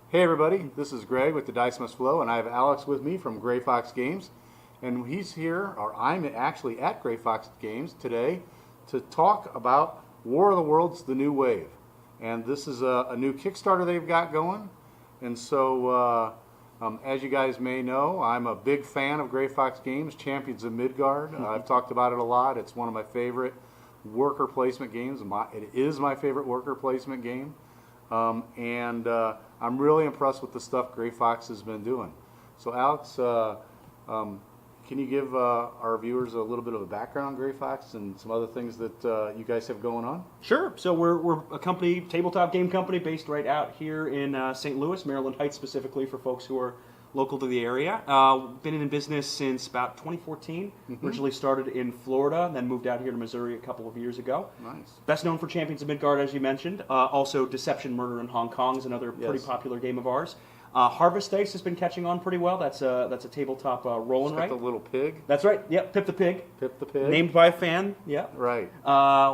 Hey everybody, this is Greg with the Dice Must Flow, and I have Alex with me from Gray Fox Games, and he's here, or I'm actually at Gray Fox Games today to talk about War of the Worlds: The New Wave. And this is a new Kickstarter they've got going, and so as you guys may know, I'm a big fan of Gray Fox Games, Champions of Midgard. I've talked about it a lot. It's one of my favorite worker placement games. It is my favorite worker placement game. I'm really impressed with the stuff Gray Fox has been doing. So Alex, can you give our viewers a little bit of a background on Gray Fox and some other things that you guys have going on? Sure. So we're a company, tabletop game company, based right out here in St. Louis, Maryland Heights specifically, for folks who are local to the area. Been in business since about 2014. Originally started in Florida, then moved out here to Missouri a couple of years ago. Nice. Best known for Champions of Midgard, as you mentioned. Also, Deception, Murder in Hong Kong is another pretty popular game of ours. Harvest Dice has been catching on pretty well. That's a tabletop roll and write. The little pig. That's right. Yep, Pip the Pig. Pip the Pig. Named by a fan. Yeah. Right.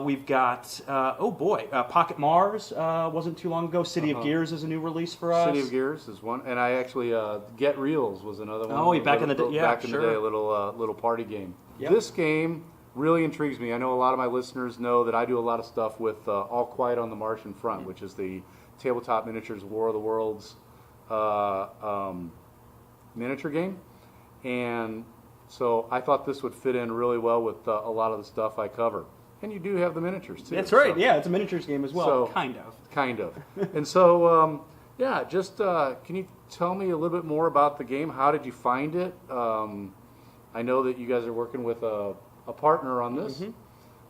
We've got Pocket Mars wasn't too long ago. City of Gears is a new release for us. City of Gears is one, and I actually Get Reels was another one. Oh, back in the day, yeah, back in the day, a little party game. Yep. This game really intrigues me. I know a lot of my listeners know that I do a lot of stuff with All Quiet on the Martian Front, which is the tabletop miniatures War of the Worlds miniature game, and so I thought this would fit in really well with a lot of the stuff I cover. And you do have the miniatures too. That's right. So, yeah, it's a miniatures game as well. So, kind of. And so, just can you tell me a little bit more about the game? How did you find it? I know that you guys are working with a partner on this.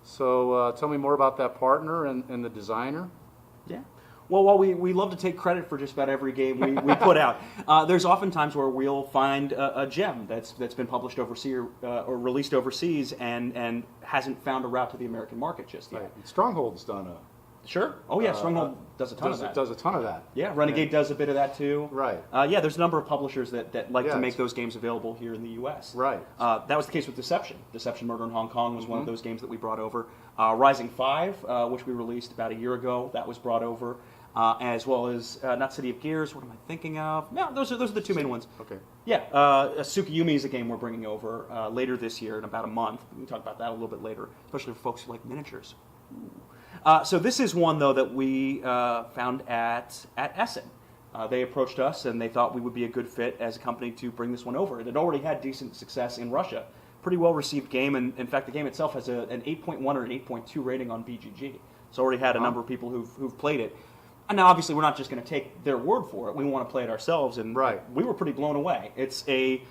So tell me more about that partner and the designer. Yeah. Well, while we love to take credit for just about every game we put out, there's often times where we'll find a gem that's been published overseas or released overseas and hasn't found a route to the American market just yet. Right. Stronghold's done a... Sure. Oh yeah, Stronghold does a ton of that. Does a ton of that. Yeah, Renegade does a bit of that too. Right. There's a number of publishers that like to make those games available here in the U.S. Right. That was the case with Deception. Deception, Murder in Hong Kong was one of those games that we brought over. Rising 5, which we released about a year ago, that was brought over. As well as not City of Gears. What am I thinking of? No, those are the two main ones. Okay. Yeah, Tsukiyumi is a game we're bringing over later this year in about a month. We can talk about that a little bit later, especially for folks who like miniatures. So this is one though that we found at Essen. They approached us and they thought we would be a good fit as a company to bring this one over. It had already had decent success in Russia. Pretty well received game, and in fact the game itself has an 8.1 or an 8.2 rating on BGG. It's already had a number of people who've played it. And now, obviously, we're not just going to take their word for it. We want to play it ourselves, and we were pretty blown away. It's a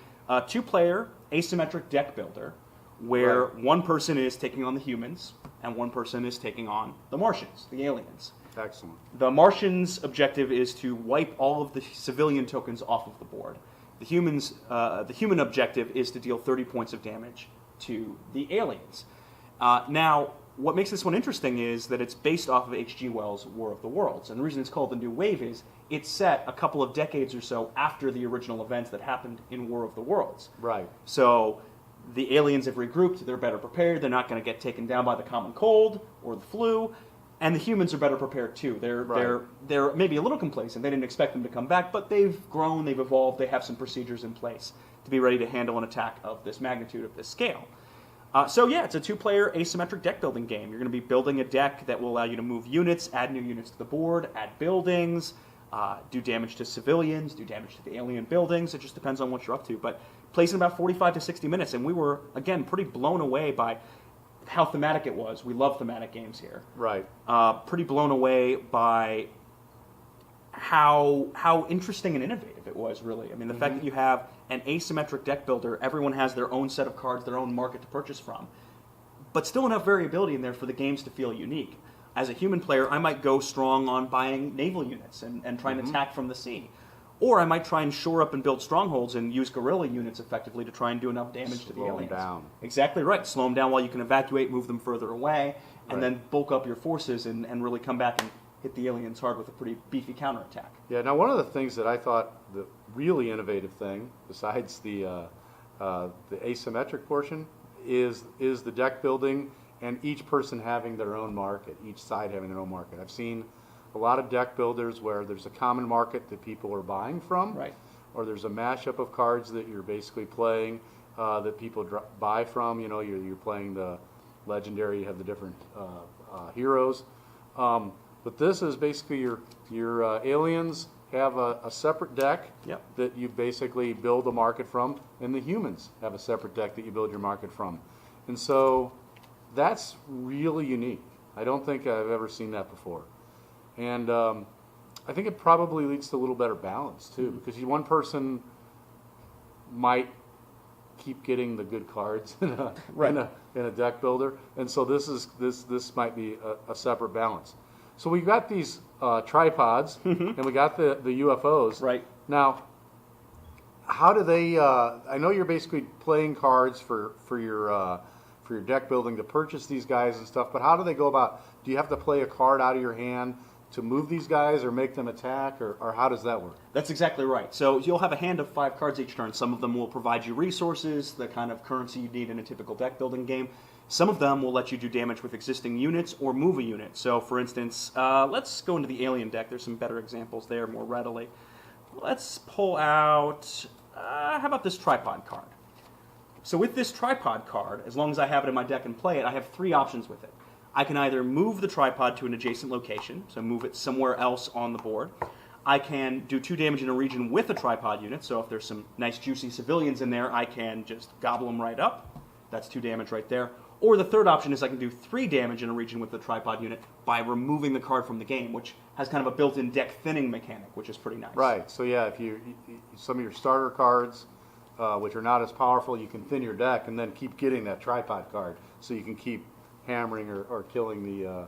two-player asymmetric deck builder where one person is taking on the humans and one person is taking on the Martians, the aliens. Excellent. The Martians' objective is to wipe all of the civilian tokens off of the board. The human objective is to deal 30 points of damage to the aliens. Now, what makes this one interesting is that it's based off of H.G. Wells' War of the Worlds. And the reason it's called The New Wave is it's set a couple of decades or so after the original events that happened in War of the Worlds. Right. So the aliens have regrouped, they're better prepared, they're not going to get taken down by the common cold or the flu, and the humans are better prepared too. They're maybe a little complacent, they didn't expect them to come back, but they've grown, they've evolved, they have some procedures in place to be ready to handle an attack of this magnitude, of this scale. It's a two-player asymmetric deck-building game. You're going to be building a deck that will allow you to move units, add new units to the board, add buildings, do damage to civilians, do damage to the alien buildings. It just depends on what you're up to. But plays in about 45 to 60 minutes, and we were, again, pretty blown away by how thematic it was. We love thematic games here. Right. Pretty blown away by how interesting and innovative it was, really. I mean, the fact that you have an asymmetric deck builder, everyone has their own set of cards, their own market to purchase from, but still enough variability in there for the games to feel unique. As a human player, I might go strong on buying naval units and try and attack from the sea. Or I might try and shore up and build strongholds and use guerrilla units effectively to try and do enough damage to the aliens. Slow them down. Exactly right. Slow them down while you can evacuate, move them further away, and then bulk up your forces and really come back and hit the aliens hard with a pretty beefy counterattack. Yeah, now one of the things that I thought the really innovative thing, besides the asymmetric portion, is the deck building and each person having their own market, each side having their own market. I've seen a lot of deck builders where there's a common market that people are buying from, Right. or there's a mashup of cards that you're basically playing that people buy from. You know, you're playing the legendary, you have the different heroes. But this is basically your aliens have a separate deck Yep. that you basically build a market from, and the humans have a separate deck that you build your market from. And so that's really unique. I don't think I've ever seen that before. And I think it probably leads to a little better balance too, because one person might keep getting the good cards in a deck builder, and so this might be a separate balance. So we got these tripods, and we got the UFOs. Right. Now, how do they? I know you're basically playing cards for your deck building to purchase these guys and stuff, but how do they go about? Do you have to play a card out of your hand to move these guys or make them attack, or how does that work? That's exactly right. So you'll have a hand of 5 cards each turn. Some of them will provide you resources, the kind of currency you need in a typical deck building game. Some of them will let you do damage with existing units or move a unit. So for instance, let's go into the alien deck. There's some better examples there more readily. Let's pull out, how about this tripod card? So with this tripod card, as long as I have it in my deck and play it, I have 3 options with it. I can either move the tripod to an adjacent location, so move it somewhere else on the board. I can do 2 damage in a region with a tripod unit, so if there's some nice juicy civilians in there, I can just gobble them right up. That's 2 damage right there. Or the third option is I can do 3 damage in a region with the tripod unit by removing the card from the game, which has kind of a built-in deck thinning mechanic, which is pretty nice. Right. So yeah, if some of your starter cards, which are not as powerful, you can thin your deck and then keep getting that tripod card, so you can keep hammering or killing the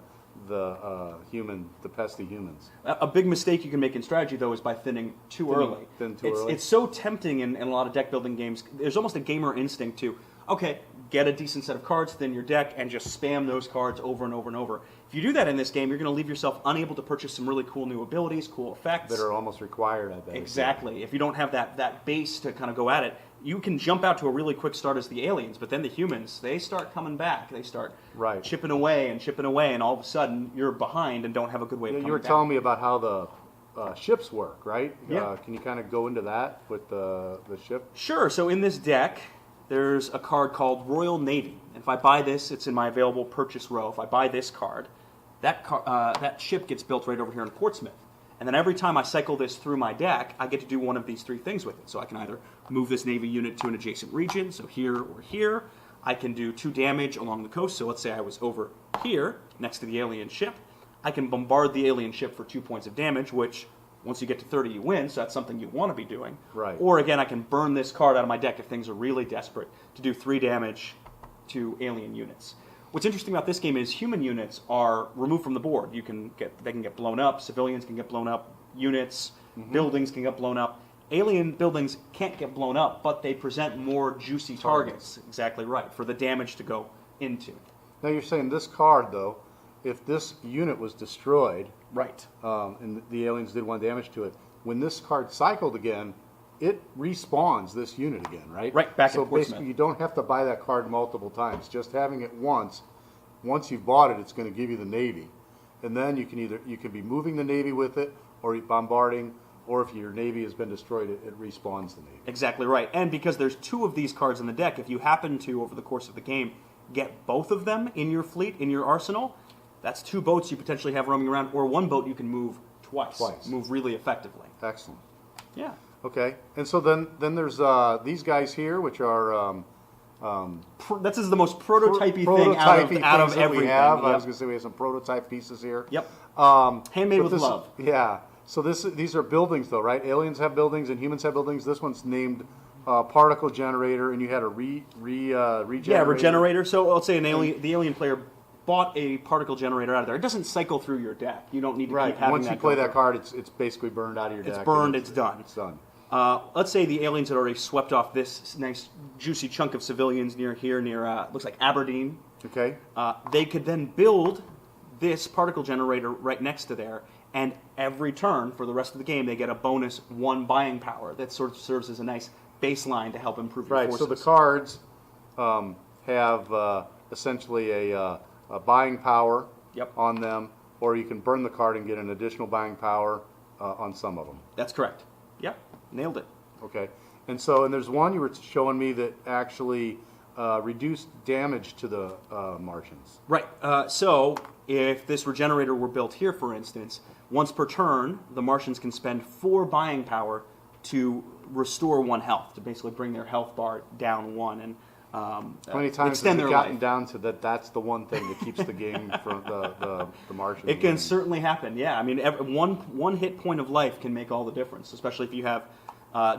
pesky humans. A big mistake you can make in strategy, though, is by thinning too early. It's so tempting in a lot of deck building games. There's almost a gamer instinct to, okay, get a decent set of cards, thin your deck, and just spam those cards over and over and over. If you do that in this game, you're going to leave yourself unable to purchase some really cool new abilities, cool effects. That are almost required, I bet. Exactly. If you don't have that base to kind of go at it, you can jump out to a really quick start as the aliens, but then the humans, they start coming back. They start chipping away, and all of a sudden you're behind and don't have a good way of coming back. You were telling me about how the ships work, right? Yeah. Can you kind of go into that with the ship? Sure. So in this deck, there's a card called Royal Navy. And if I buy this, it's in my available purchase row. If I buy this card, that ship gets built right over here in Portsmouth. And then every time I cycle this through my deck, I get to do one of these 3 things with it. So I can either move this Navy unit to an adjacent region, so here or here. I can do 2 damage along the coast. So let's say I was over here next to the alien ship. I can bombard the alien ship for 2 points of damage, which once you get to 30, you win, so that's something you want to be doing. Right. Or again, I can burn this card out of my deck if things are really desperate to do 3 damage to alien units. What's interesting about this game is human units are removed from the board. They can get blown up, civilians can get blown up, units, buildings can get blown up. Alien buildings can't get blown up, but they present more juicy targets. Exactly right, for the damage to go into. Now you're saying this card, though, if this unit was destroyed, right, and the aliens did 1 damage to it, when this card cycled again, it respawns this unit again, right? Right, back so at Portsmouth. Basically, you don't have to buy that card multiple times. Just having it once you've bought it, it's going to give you the Navy. And then you can be moving the Navy with it, or bombarding, or if your Navy has been destroyed, it respawns the Navy. Exactly right. And because there's 2 of these cards in the deck, if you happen to, over the course of the game, get both of them in your fleet, in your arsenal, that's 2 boats you potentially have roaming around, or 1 boat you can move twice. Move really effectively. Excellent. Yeah. Okay. And so then there's these guys here, which are... this is the most prototypey thing out of everything. We have. Yep. I was going to say we have some prototype pieces here. Yep. Handmade with love. Yeah. So these are buildings, though, right? Aliens have buildings and humans have buildings. This one's named particle generator, and you had a regenerator. Yeah, regenerator. So let's say the alien player bought a particle generator out of there. It doesn't cycle through your deck. You don't need to keep having Once you play that card, it's basically burned out of your deck. It's burned. It's done. It's done. Let's say the aliens had already swept off this nice juicy chunk of civilians near looks like Aberdeen. Okay. They could then build this particle generator right next to there, and every turn for the rest of the game, they get a bonus 1 buying power that sort of serves as a nice baseline to help improve your forces. So the cards have essentially a buying power on them, or you can burn the card and get an additional buying power on some of them. That's correct. Yep, nailed it. Okay. And so, and there's one you were showing me that actually reduced damage to the Martians. Right. So if this regenerator were built here, for instance, once per turn, the Martians can spend 4 buying power to restore 1 health, to basically bring their health bar down 1 and How many times extend has it their gotten life. down to that? That's the one thing that keeps the game from the Martians. It can winning. certainly happen. Yeah, I mean, one hit point of life can make all the difference, especially if you have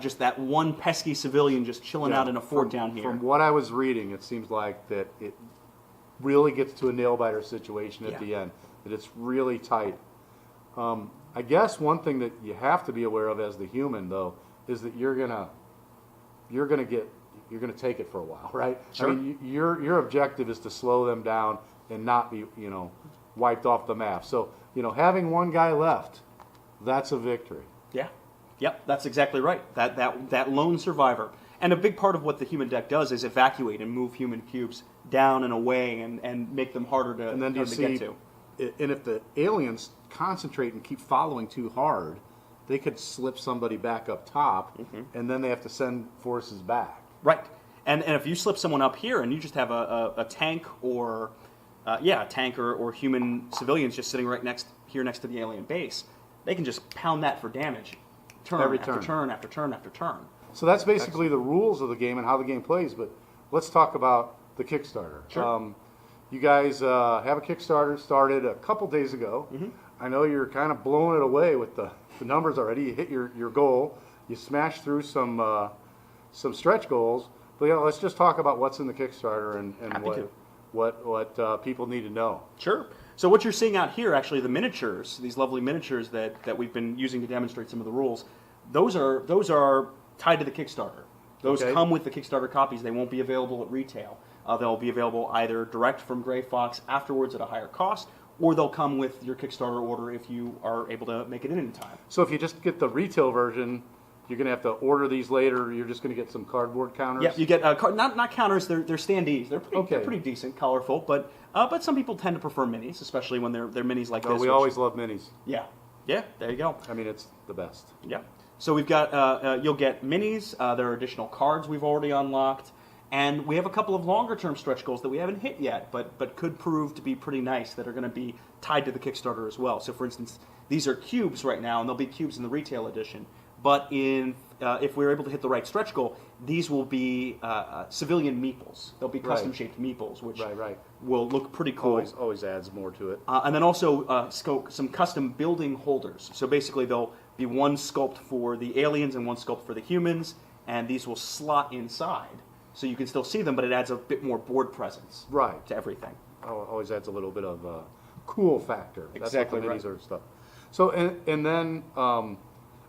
just that one pesky civilian just chilling out in a fort down here. From what I was reading, it seems like that it really gets to a nail-biter situation at the end, that it's really tight. I guess one thing that you have to be aware of as the human, though, is that you're gonna take it for a while, right? Sure. I mean, your objective is to slow them down and not be, wiped off the map. So, having one guy left, that's a victory. Yeah. Yep, that's exactly right. That lone survivor. And a big part of what the human deck does is evacuate and move human cubes down and away and make them harder to, And then do you to see, get to. and if the aliens concentrate and keep following too hard, they could slip somebody back up top, and then they have to send forces back. Right. And if you slip someone up here and you just have a tank or human civilians just sitting right next to the alien base, they can just pound that for damage. Every after turn. turn after turn after turn. So that's basically the rules of the game and how the game plays. But let's talk about the Kickstarter. Sure. You guys have a Kickstarter started a couple days ago. I know you're kind of blowing it away with the numbers already. You hit your goal. You smashed through some stretch goals. But let's just talk about what's in the Kickstarter and what people need to know. Sure. So what you're seeing out here, actually, the miniatures, these lovely miniatures that we've been using to demonstrate some of the rules, those are tied to the Kickstarter. Those come with the Kickstarter copies. They won't be available at retail. They'll be available either direct from Gray Fox afterwards at a higher cost, or they'll come with your Kickstarter order if you are able to make it in time. So if you just get the retail version, you're going to have to order these later. You're just going to get some cardboard counters. Yeah, you get not counters. They're standees. They're pretty decent, colorful, but some people tend to prefer minis, especially when they're minis like this. We always love minis. Yeah. There you go. I mean, it's the best. Yeah. So we've got you'll get minis. There are additional cards we've already unlocked, and we have a couple of longer-term stretch goals that we haven't hit yet, but could prove to be pretty nice that are going to be tied to the Kickstarter as well. So, for instance, these are cubes right now, and there'll be cubes in the retail edition. But if we're able to hit the right stretch goal, these will be civilian meeples. They'll be custom-shaped meeples, which will look pretty cool. Always adds more to it. And then also some custom building holders. So basically, there'll be one sculpt for the aliens and one sculpt for the humans, and these will slot inside. So you can still see them, but it adds a bit more board presence to everything. Always adds a little bit of a cool factor. Exactly That's what the minis are stuff. So, and then...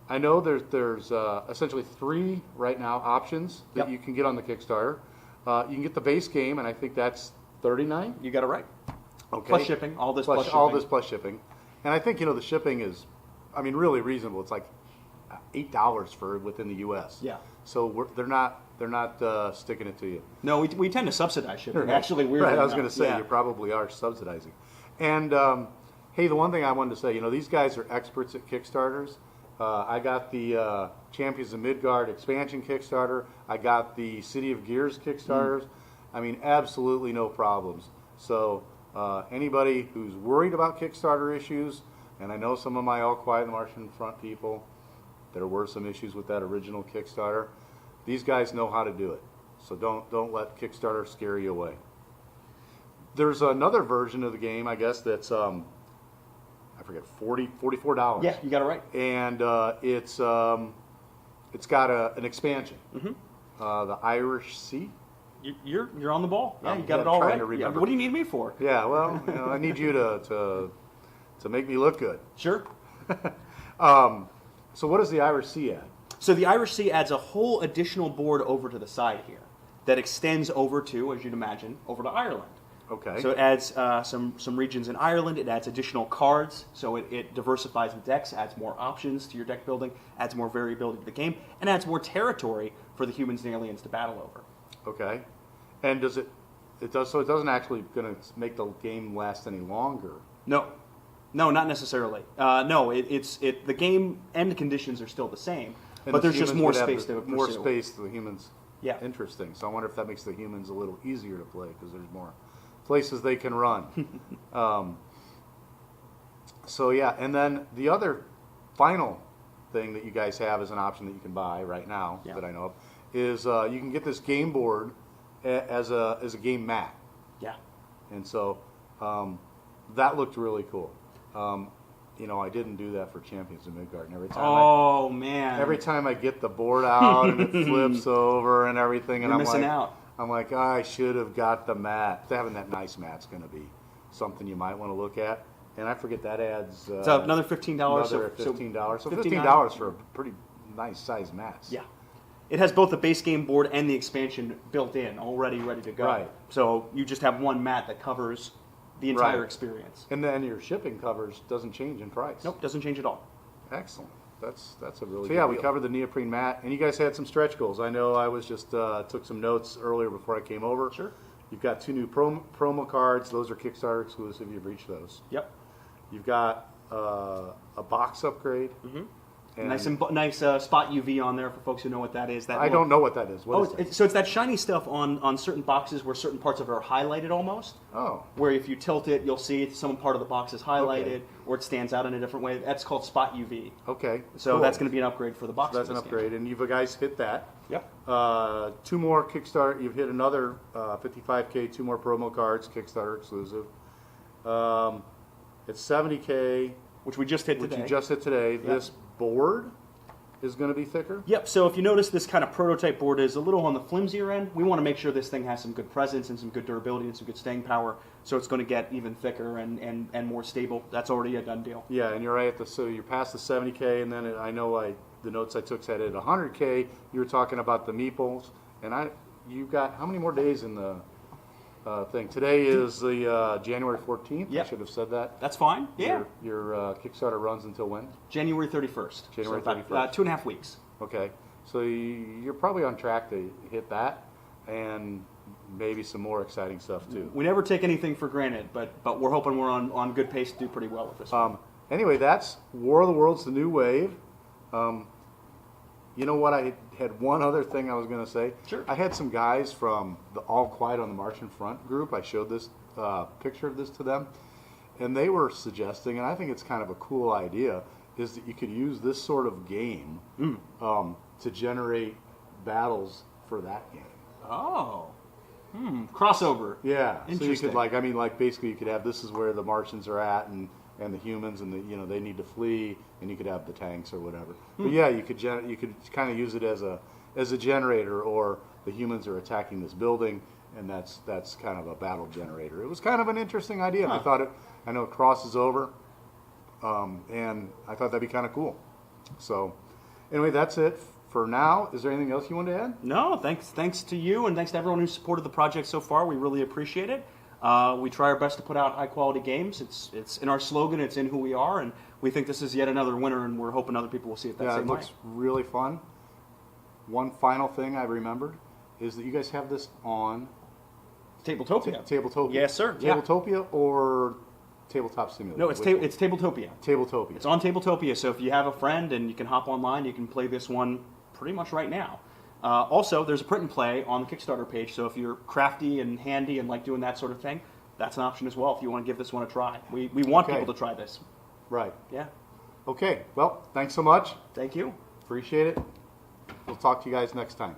I know there's essentially 3 right now options that you can get on the Kickstarter. You can get the base game, and I think that's $39. You got it right. Okay. Plus shipping, all this plus shipping. All this plus shipping. And I think the shipping is, really reasonable. It's like $8 for within the U.S. Yeah. So they're not sticking it to you. No, we tend to subsidize shipping. Right. Actually, weirdly right. I was enough. going to say you probably are subsidizing. And hey, the one thing I wanted to say, these guys are experts at Kickstarters. I got the Champions of Midgard expansion Kickstarter. I got the City of Gears Kickstarters. I mean, absolutely no problems. So anybody who's worried about Kickstarter issues, and I know some of my All Quiet on the Martian Front people, there were some issues with that original Kickstarter. These guys know how to do it. So don't let Kickstarter scare you away. There's another version of the game, I guess, that's I forget, $44. Yeah, you got it right. And it's got an expansion. The Irish Sea. You're on the ball. Yeah, you got I'm it all trying right. to remember. What do you need me for? Yeah, well, I need you to make me look good. Sure. So what does the Irish Sea add? So the Irish Sea adds a whole additional board over to the side here that extends over to, as you'd imagine, over to Ireland. Okay. So it adds some regions in Ireland. It adds additional cards, so it diversifies the decks, adds more options to your deck building, adds more variability to the game, and adds more territory for the humans and aliens to battle over. Okay. And does it doesn't actually going to make the game last any longer? No. No, not necessarily. No, the game end conditions are still the same, And but the there's just humans more would have space to pursue. more space to the humans. Yeah. Interesting. So I wonder if that makes the humans a little easier to play because there's more places they can run. So yeah, and then the other final thing that you guys have as an option that you can buy right now Yeah. that I know of is you can get this game board as a game mat, Yeah. and so that looked really cool. I didn't do that for Champions of Midgard, and every time I get the board out and it flips over and everything, and You're missing out. I'm like, I should have got the mat. Having that nice mat's going to be something you might want to look at. And I forget that adds So another $15. another $15. So $15 for a pretty nice size mats. Yeah. It has both the base game board and the expansion built in, already ready to go. Right. So you just have one mat that covers the entire Right. experience. And then your shipping covers doesn't change in price. Nope, doesn't change at all. Excellent. That's a really good deal. We covered the neoprene mat, and you guys had some stretch goals. I know I was just took some notes earlier before I came over. Sure. You've got 2 new promo cards. Those are Kickstarter exclusive. You've reached those. Yep. You've got a box upgrade. Mm-hmm. And Nice spot UV on there for folks who know what that is. I don't know what that is. What is that? So it's that shiny stuff on certain boxes where certain parts of it are highlighted almost. Oh. Where if you tilt it, you'll see some part of the box is highlighted Okay. or it stands out in a different way. That's called spot UV. Okay. So cool. that's going to be an upgrade for the box. So that's for an this upgrade, and you guys hit that. Game. Yep. 2 more Kickstarter. You've hit another 55K. 2 more promo cards, Kickstarter exclusive. It's 70K, Which we just hit which today. you just hit today. This board is going to be thicker. Yep, so if you notice this kind of prototype board is a little on the flimsier end, we want to make sure this thing has some good presence and some good durability and some good staying power, so it's going to get even thicker and more stable. That's already a done deal. Yeah, and you're right so you're past the 70K, and then the notes I took said at 100K, you were talking about the meeples, and you've got how many more days in the thing? Today is the January 14th. Yep. I should have said that. That's fine. Yeah. Your Kickstarter runs until when? January 31st. January so about, 31st. 2.5 weeks. Okay, so you're probably on track to hit that, and maybe some more exciting stuff too. We never take anything for granted, but we're hoping we're on good pace to do pretty well with this one. Anyway, that's War of the Worlds: The New Wave. You know what? I had one other thing I was going to say. Sure. I had some guys from the All Quiet on the Martian Front group. I showed this picture of this to them, and they were suggesting, and I think it's kind of a cool idea, is that you could use this sort of game to generate battles for that game. Oh. Crossover. Yeah. So you Interesting. could basically you could have this is where the Martians are at and the humans and they need to flee, and you could have the tanks or whatever. But yeah, you could kind of use it as a generator, or the humans are attacking this building, and that's kind of a battle generator. It was kind of an interesting idea, and I know it crosses over, and I thought that'd be kind of cool. So anyway, that's it for now. Is there anything else you want to add? No, thanks to you, and thanks to everyone who's supported the project so far. We really appreciate it. We try our best to put out high-quality games. It's in our slogan. It's in who we are, and we think this is yet another winner, and we're hoping other people will see it that Yeah, same it way. looks really fun. One final thing I remembered is that you guys have this on Tabletopia. Tabletopia. Yes, sir. Yeah. Tabletopia or Tabletop Simulator? No, it's Tabletopia. Tabletopia. It's on Tabletopia, so if you have a friend and you can hop online, you can play this one pretty much right now. Also, there's a print and play on the Kickstarter page, so if you're crafty and handy and like doing that sort of thing, that's an option as well if you want to give this one a try. We want Okay. people to try this. Right. Yeah. Okay. Well, thanks so much. Thank you. Appreciate it. We'll talk to you guys next time.